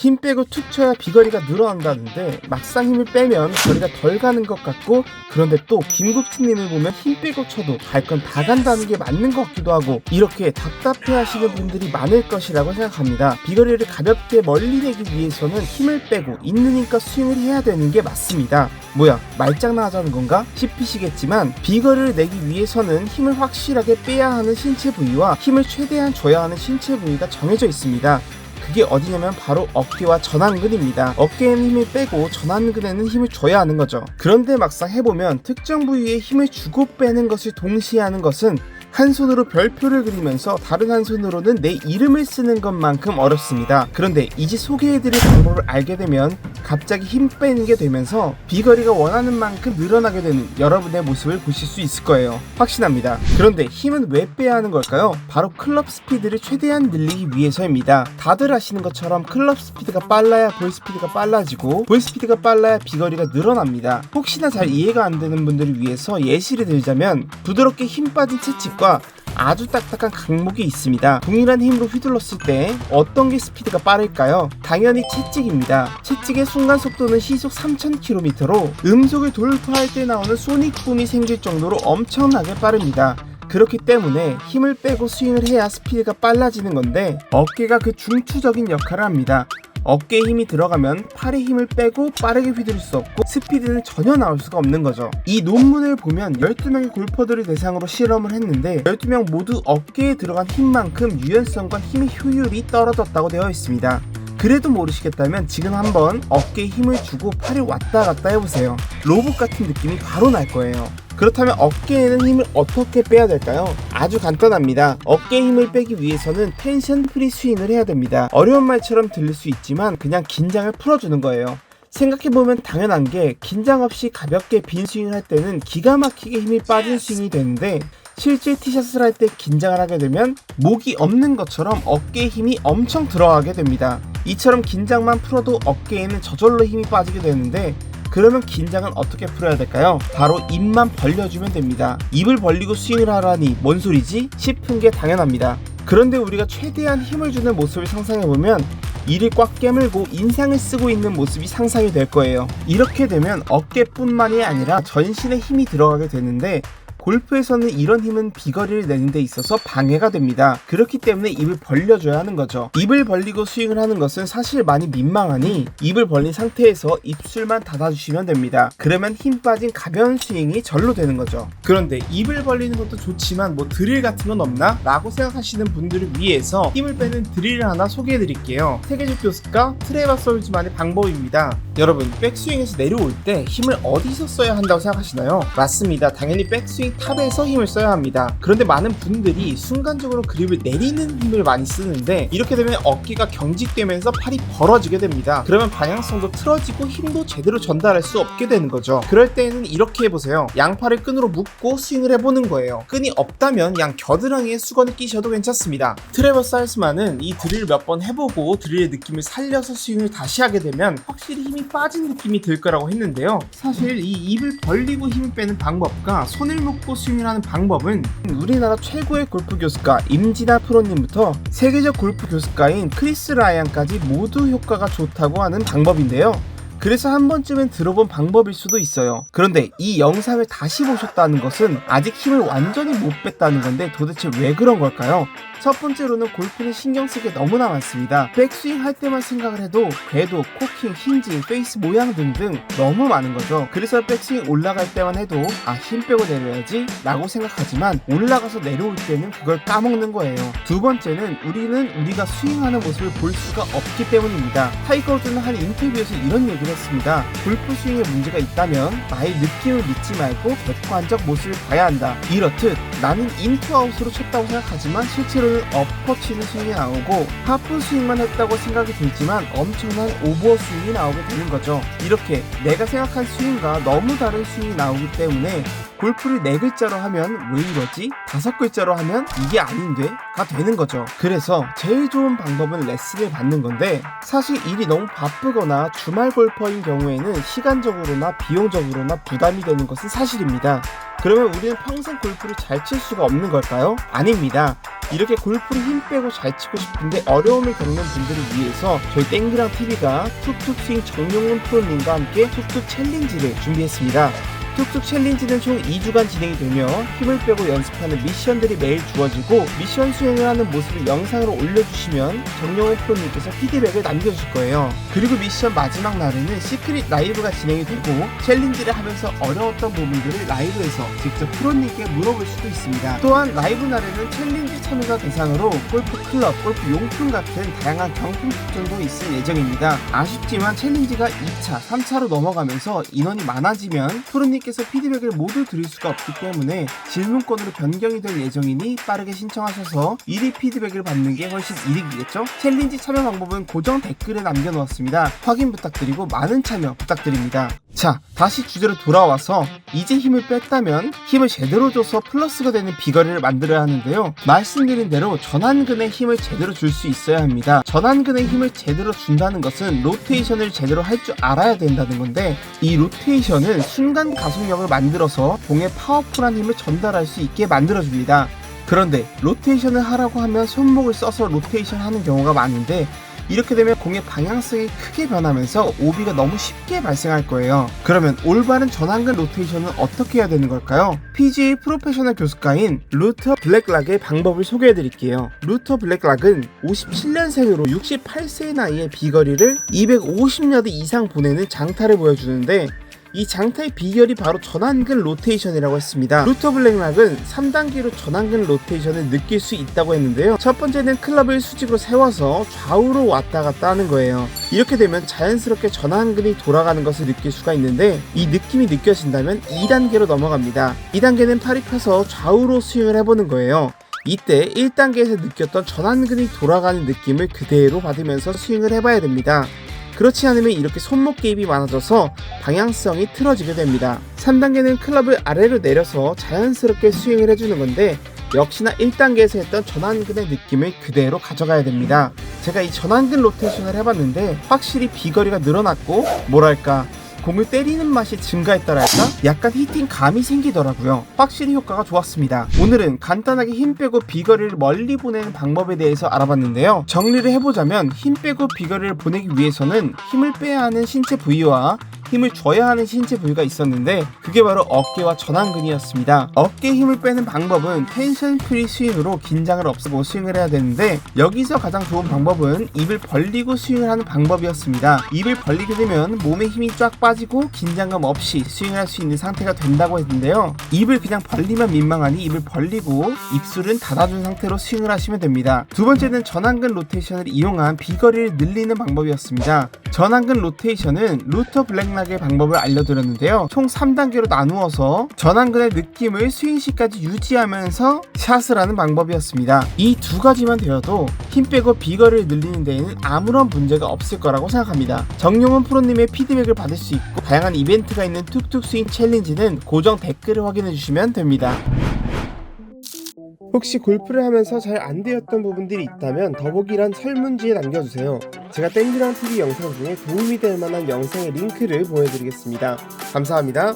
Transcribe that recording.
힘 빼고 툭 쳐야 비거리가 늘어난다는데 막상 힘을 빼면 거리가 덜 가는 것 같고, 그런데 또 김국진님을 보면 힘 빼고 쳐도 갈 건 다 간다는 게 맞는 것 같기도 하고, 이렇게 답답해 하시는 분들이 많을 것이라고 생각합니다. 비거리를 가볍게 멀리 내기 위해서는 힘을 빼고 있는 힘껏 스윙을 해야 되는 게 맞습니다. 뭐야, 말장난 하자는 건가 싶으시겠지만, 비거리를 내기 위해서는 힘을 확실하게 빼야 하는 신체 부위와 힘을 최대한 줘야 하는 신체 부위가 정해져 있습니다. 그게 어디냐면 바로 어깨와 전완근입니다. 어깨에는 힘을 빼고 전완근에는 힘을 줘야 하는 거죠. 그런데 막상 해보면 특정 부위에 힘을 주고 빼는 것을 동시에 하는 것은 한 손으로 별표를 그리면서 다른 한 손으로는 내 이름을 쓰는 것만큼 어렵습니다. 그런데 이제 소개해드릴 방법을 알게 되면 갑자기 힘 빼는 게 되면서 비거리가 원하는 만큼 늘어나게 되는 여러분의 모습을 보실 수 있을 거예요. 확신합니다. 그런데 힘은 왜 빼야 하는 걸까요? 바로 클럽 스피드를 최대한 늘리기 위해서입니다. 다들 아시는 것처럼 클럽 스피드가 빨라야 볼 스피드가 빨라지고, 볼 스피드가 빨라야 비거리가 늘어납니다. 혹시나 잘 이해가 안 되는 분들을 위해서 예시를 들자면, 부드럽게 힘 빠진 채찍과 아주 딱딱한 강목이 있습니다. 동일한 힘으로 휘둘렀을 때 어떤 게 스피드가 빠를까요? 당연히 채찍입니다. 채찍의 순간 속도는 시속 3000km로 음속을 돌파할 때 나오는 소닉붐이 생길 정도로 엄청나게 빠릅니다. 그렇기 때문에 힘을 빼고 스윙을 해야 스피드가 빨라지는 건데, 어깨가 그 중추적인 역할을 합니다. 어깨에 힘이 들어가면 팔에 힘을 빼고 빠르게 휘두를 수 없고 스피드는 전혀 나올 수가 없는 거죠. 이 논문을 보면 12명의 골퍼들을 대상으로 실험을 했는데 12명 모두 어깨에 들어간 힘만큼 유연성과 힘의 효율이 떨어졌다고 되어 있습니다. 그래도 모르시겠다면 지금 한번 어깨에 힘을 주고 팔을 왔다 갔다 해보세요. 로봇 같은 느낌이 바로 날 거예요. 그렇다면 어깨에는 힘을 어떻게 빼야 될까요? 아주 간단합니다. 어깨에 힘을 빼기 위해서는 텐션 프리 스윙을 해야 됩니다. 어려운 말처럼 들릴 수 있지만 그냥 긴장을 풀어주는 거예요. 생각해보면 당연한 게, 긴장 없이 가볍게 빈 스윙을 할 때는 기가 막히게 힘이 빠진 스윙이 되는데, 실제 티샷을 할 때 긴장을 하게 되면 목이 없는 것처럼 어깨에 힘이 엄청 들어가게 됩니다. 이처럼 긴장만 풀어도 어깨에는 저절로 힘이 빠지게 되는데, 그러면 긴장은 어떻게 풀어야 될까요? 바로 입만 벌려주면 됩니다. 입을 벌리고 스윙을 하라니 뭔 소리지? 싶은 게 당연합니다. 그런데 우리가 최대한 힘을 주는 모습을 상상해보면 이를 꽉 깨물고 인상을 쓰고 있는 모습이 상상이 될 거예요. 이렇게 되면 어깨뿐만이 아니라 전신에 힘이 들어가게 되는데, 골프에서는 이런 힘은 비거리를 내는 데 있어서 방해가 됩니다. 그렇기 때문에 입을 벌려줘야 하는 거죠. 입을 벌리고 스윙을 하는 것은 사실 많이 민망하니 입을 벌린 상태에서 입술만 닫아주시면 됩니다. 그러면 힘 빠진 가벼운 스윙이 절로 되는 거죠. 그런데 입을 벌리는 것도 좋지만 뭐 드릴 같은 건 없나? 라고 생각하시는 분들을 위해서 힘을 빼는 드릴을 하나 소개해드릴게요. 세계적 교습가 트레버 솔즈만의 방법입니다. 여러분, 백스윙에서 내려올 때 힘을 어디서 써야 한다고 생각하시나요? 맞습니다. 당연히 백스윙 탑에서 힘을 써야 합니다. 그런데 많은 분들이 순간적으로 그립을 내리는 힘을 많이 쓰는데, 이렇게 되면 어깨가 경직되면서 팔이 벌어지게 됩니다. 그러면 방향성도 틀어지고 힘도 제대로 전달할 수 없게 되는 거죠. 그럴 때는 이렇게 해보세요. 양팔을 끈으로 묶고 스윙을 해보는 거예요. 끈이 없다면 양 겨드랑이에 수건을 끼셔도 괜찮습니다. 트레버 살스만은 이 드릴을 몇 번 해보고 드릴의 느낌을 살려서 스윙을 다시 하게 되면 확실히 힘이 빠진 느낌이 들 거라고 했는데요. 사실 이 입을 벌리고 힘을 빼는 방법과 손을 묶고 스윙을 하는 방법은 우리나라 최고의 골프 교습가 임진아 프로님부터 세계적 골프 교습가인 크리스 라이언까지 모두 효과가 좋다고 하는 방법인데요. 그래서 한 번쯤은 들어본 방법일 수도 있어요. 그런데 이 영상을 다시 보셨다는 것은 아직 힘을 완전히 못 뺐다는 건데, 도대체 왜 그런 걸까요? 첫 번째로는 골프는 신경 쓰게 너무나 많습니다. 백스윙 할 때만 생각을 해도 궤도, 코킹, 힌지, 페이스 모양 등등 너무 많은 거죠. 그래서 백스윙 올라갈 때만 해도 힘 빼고 내려야지 라고 생각하지만, 올라가서 내려올 때는 그걸 까먹는 거예요. 두 번째는 우리는 우리가 스윙하는 모습을 볼 수가 없기 때문입니다. 타이거 우즈는 한 인터뷰에서 이런 얘기를 했습니다. 골프 스윙에 문제가 있다면 나의 느낌을 믿지 말고 객관적 모습을 봐야 한다. 이렇듯 나는 인투아웃으로 쳤다고 생각하지만 실제로는 엎어 치는 스윙이 나오고, 하프 스윙만 했다고 생각이 들지만 엄청난 오버 스윙이 나오게 되는 거죠. 이렇게 내가 생각한 스윙과 너무 다른 스윙이 나오기 때문에 골프를 4글자로 하면 왜 이러지? 5글자로 하면 이게 아닌데? 되는 거죠. 그래서 제일 좋은 방법은 레슨을 받는 건데, 사실 일이 너무 바쁘거나 주말 골퍼인 경우에는 시간적으로나 비용적으로나 부담이 되는 것은 사실입니다. 그러면 우리는 평생 골프를 잘 칠 수가 없는 걸까요? 아닙니다. 이렇게 골프를 힘 빼고 잘 치고 싶은데 어려움을 겪는 분들을 위해서 저희 땡기랑 TV가 툭툭 스윙 정용훈 프로님과 함께 툭툭 챌린지를 준비했습니다. 툭툭 챌린지는 총 2주간 진행이 되며 힘을 빼고 연습하는 미션들이 매일 주어지고, 미션 수행을 하는 모습을 영상으로 올려주시면 정영훈 프로님께서 피드백을 남겨주실 거예요. 그리고 미션 마지막 날에는 시크릿 라이브가 진행이 되고, 챌린지를 하면서 어려웠던 부분들을 라이브에서 직접 프로님께 물어볼 수도 있습니다. 또한 라이브 날에는 챌린지 참여자 대상으로 골프 클럽, 골프 용품 같은 다양한 경품 추천도 있을 예정입니다. 아쉽지만 챌린지가 2차, 3차로 넘어가면서 인원이 많아지면 프로님께서 피드백을 모두 드릴 수가 없기 때문에 질문권으로 변경이 될 예정이니 빠르게 신청하셔서 미리 피드백을 받는 게 훨씬 이득이겠죠? 챌린지 참여 방법은 고정 댓글에 남겨놓았습니다. 확인 부탁드리고 많은 참여 부탁드립니다. 자, 다시 주제로 돌아와서 이제 힘을 뺐다면 힘을 제대로 줘서 플러스가 되는 비거리를 만들어야 하는데요. 말씀드린 대로 전완근에 힘을 제대로 줄 수 있어야 합니다. 전완근에 힘을 제대로 준다는 것은 로테이션을 제대로 할 줄 알아야 된다는 건데, 이 로테이션은 순간 가속력을 만들어서 공에 파워풀한 힘을 전달할 수 있게 만들어줍니다. 그런데 로테이션을 하라고 하면 손목을 써서 로테이션 하는 경우가 많은데, 이렇게 되면 공의 방향성이 크게 변하면서 오비가 너무 쉽게 발생할 거예요. 그러면 올바른 전완근 로테이션은 어떻게 해야 되는 걸까요? PGA 프로페셔널 교습가인 루터 블랙락의 방법을 소개해 드릴게요. 루터 블랙락은 57년생으로 68세의 나이에 비거리를 250야드 이상 보내는 장타를 보여주는데, 이 장타의 비결이 바로 전완근 로테이션이라고 했습니다. 루터 블랙락은 3단계로 전완근 로테이션을 느낄 수 있다고 했는데요. 첫 번째는 클럽을 수직으로 세워서 좌우로 왔다 갔다 하는 거예요. 이렇게 되면 자연스럽게 전완근이 돌아가는 것을 느낄 수가 있는데, 이 느낌이 느껴진다면 2단계로 넘어갑니다. 2단계는 팔이 펴서 좌우로 스윙을 해보는 거예요. 이때 1단계에서 느꼈던 전완근이 돌아가는 느낌을 그대로 받으면서 스윙을 해봐야 됩니다. 그렇지 않으면 이렇게 손목 개입이 많아져서 방향성이 틀어지게 됩니다. 3단계는 클럽을 아래로 내려서 자연스럽게 스윙을 해주는 건데, 역시나 1단계에서 했던 전완근의 느낌을 그대로 가져가야 됩니다. 제가 이 전완근 로테이션을 해봤는데 확실히 비거리가 늘어났고, 뭐랄까, 공을 때리는 맛이 증가했다랄까? 약간 히팅 감이 생기더라고요. 확실히 효과가 좋았습니다. 오늘은 간단하게 힘 빼고 비거리를 멀리 보내는 방법에 대해서 알아봤는데요. 정리를 해보자면, 힘 빼고 비거리를 보내기 위해서는 힘을 빼야 하는 신체 부위와 힘을 줘야 하는 신체 부위가 있었는데, 그게 바로 어깨와 전완근이었습니다. 어깨에 힘을 빼는 방법은 텐션 프리 스윙으로 긴장을 없애고 스윙을 해야 되는데, 여기서 가장 좋은 방법은 입을 벌리고 스윙을 하는 방법이었습니다. 입을 벌리게 되면 몸에 힘이 쫙 빠지고 긴장감 없이 스윙을 할 수 있는 상태가 된다고 했는데요. 입을 그냥 벌리면 민망하니 입을 벌리고 입술은 닫아준 상태로 스윙을 하시면 됩니다. 두 번째는 전완근 로테이션을 이용한 비거리를 늘리는 방법이었습니다. 전완근 로테이션은 루터 블랙락의 방법을 알려드렸는데요. 총 3단계로 나누어서 전완근의 느낌을 스윙 시까지 유지하면서 샷을 하는 방법이었습니다. 이 두 가지만 되어도 힘 빼고 비거리를 늘리는 데에는 아무런 문제가 없을 거라고 생각합니다. 정용훈 프로님의 피드백을 받을 수 있고, 다양한 이벤트가 있는 툭툭 스윙 챌린지는 고정 댓글을 확인해 주시면 됩니다. 혹시 골프를 하면서 잘 안 되었던 부분들이 있다면 더보기란 설문지에 남겨주세요. 제가 땡기랑 TV 영상 중에 도움이 될 만한 영상의 링크를 보내드리겠습니다. 감사합니다.